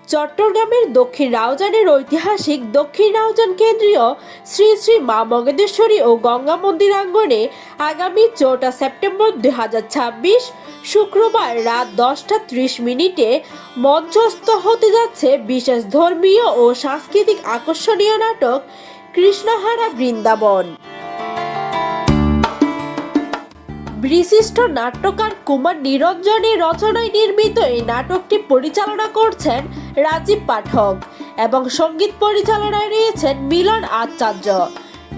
চট্টগ্রামের দক্ষিণ রাউজানের ঐতিহাসিক দক্ষিণ রাউজান কেন্দ্রীয় শ্রী শ্রী মা মগেশ্বরী ও গঙ্গা মন্দির আঙ্গনে আগামী 4 সেপ্টেম্বর 2026 শুক্রবার রাত 10:30 মঞ্চস্থ হতে যাচ্ছে বিশেষ ধর্মীয় ও সাংস্কৃতিক আকর্ষণীয় নাটক কৃষ্ণহারা বৃন্দাবন। বিশিষ্ট নাট্যকার কুমার নিরঞ্জনের রচনায় নির্মিত এই নাটকটি পরিচালনা করছেন রাজীব পাঠক এবং সঙ্গীত পরিচালনায় রয়েছেন মিলন আচার্য।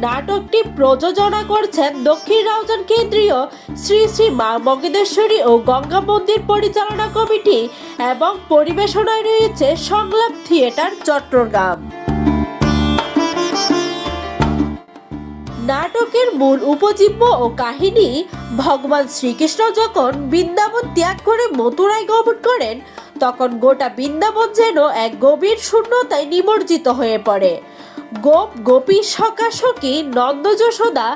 নাটকটি প্রযোজনা করছেন দক্ষিণ রাউজান কেন্দ্রীয় শ্রী শ্রী মা মগেশ্বরী ও গঙ্গা মন্দির পরিচালনা কমিটি এবং পরিবেশনায় রয়েছে সংলাপ থিয়েটার চট্টগ্রাম। নাটকের মূল উপজীব্য ও কাহিনী, ভগবান শ্রীকৃষ্ণ যখন বৃন্দাবন ত্যাগ করে মথুরায় গমন করেন তখন গোটা বৃন্দাবন যেন এক গভীর শূন্যতায় নিমজ্জিত হয়ে পড়ে। গোপ গোপী সখী নন্দ যশোদা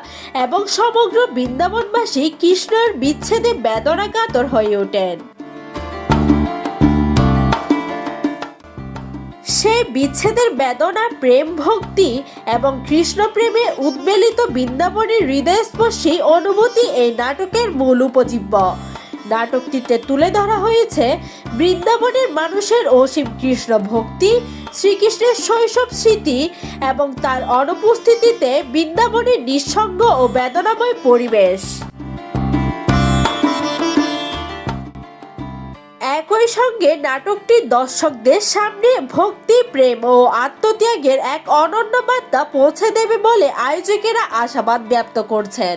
এবং সমগ্র বৃন্দাবনবাসী কৃষ্ণের বিচ্ছেদে বেদনা কাতর হয়ে ওঠেন। সেই বিচ্ছেদের বেদনা, প্রেম, ভক্তি এবং কৃষ্ণ প্রেমে উদ্বেলিত বৃন্দাবনের হৃদয়স্পর্শী অনুভূতি এই নাটকের মূল উপজীব্য। নাটকটিতে তুলে ধরা হয়েছে বৃন্দাবনের মানুষের অসীম কৃষ্ণ ভক্তি, শ্রীকৃষ্ণের শৈশব স্মৃতি এবং তার অনুপস্থিতিতে বৃন্দাবনের নিঃসঙ্গ ও বেদনাময় পরিবেশ। একই সঙ্গে নাটকটি দর্শকদের সামনে ভক্তি, প্রেম ও আত্মত্যাগের এক অনন্য বার্তা পৌঁছে দেবে বলে আয়োজকেরা আশাবাদ ব্যক্ত করছেন।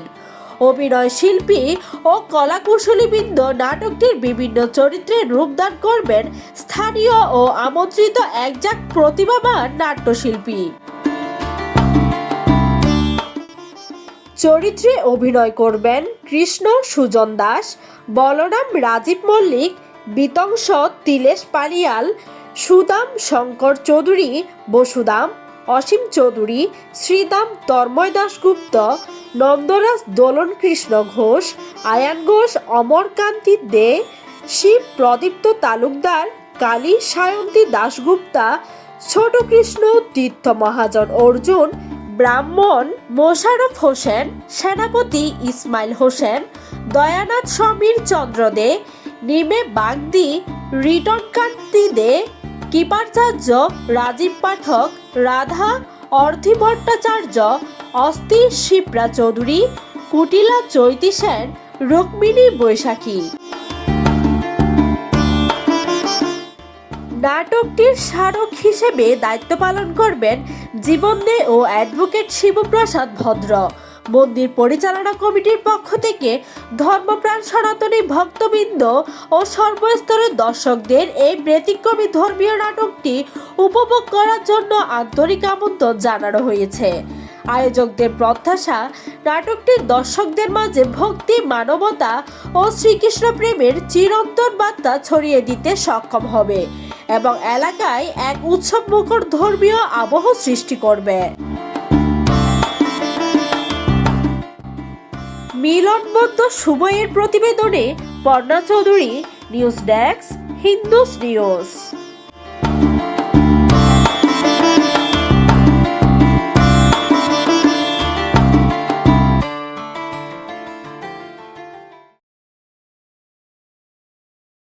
অভিনয় শিল্পী ও কলাকুশলীবৃন্দ নাটকটির বিভিন্ন চরিত্রে রূপদান করবেন স্থানীয় ও আমন্ত্রিত একজাক প্রতিভাবান নাট্যশিল্পী। চরিত্রে অভিনয় করবেন কৃষ্ণ সুজন দাস, বলরাম রাজীব মল্লিক, বিতংশ তিলেশ পালিয়াল, সুদাম শঙ্কর চৌধুরী, বসুদাম অসীম চৌধুরী, শ্রীদাম তন্ময় দাশগুপ্ত, নন্দরাজ দোলন কৃষ্ণ ঘোষ, আয়ান ঘোষ, অমরকান্তি দে, শিব প্রদীপ্ত তালুকদার, কালী সায়ন্তী দাশগুপ্তা, ছোট কৃষ্ণ, তীর্থ মহাজন অর্জুন, ব্রাহ্মণ মোশারফ হোসেন, সেনাপতি ইসমাইল হোসেন, দয়ানাথ সমীর চন্দ্র দে, নিমে বাগদি, রিটন কান্তি দে, কৃপাচার্য, রাজীব পাঠক, রাধা, অর্থী ভট্টাচার্য, অস্থির শিপ্রা চৌধুরী, কুটিলা চৈতি সেন, রুক্মিণী বৈশাখী। নাটকটির স্মারক হিসেবে দায়িত্ব পালন করবেন জীবন দে ও অ্যাডভোকেট শিবপ্রসাদ ভদ্র। মন্দির পরিচালনা কমিটির পক্ষ থেকে ধর্মপ্রাণ সনাতনী ভক্তবৃন্দ ও সর্বস্তরের দর্শকদের এই ব্যতিক্রমী ধর্মীয় নাটকটি উপভোগ করার জন্য আন্তরিক আমন্ত্রণ জানানো হয়েছে। আয়োজকদের প্রত্যাশা, নাটকটি দর্শকদের মাঝে ভক্তি, মানবতা ও শ্রীকৃষ্ণ প্রেমের চিরন্তন বার্তা ছড়িয়ে দিতে সক্ষম হবে এবং এলাকায় এক উৎসবমুখর ধর্মীয় আবহ সৃষ্টি করবে। মিলনবদ্ধ সময়ের প্রতিবেদনে Parna Chowdhury, news desk, Hindus news.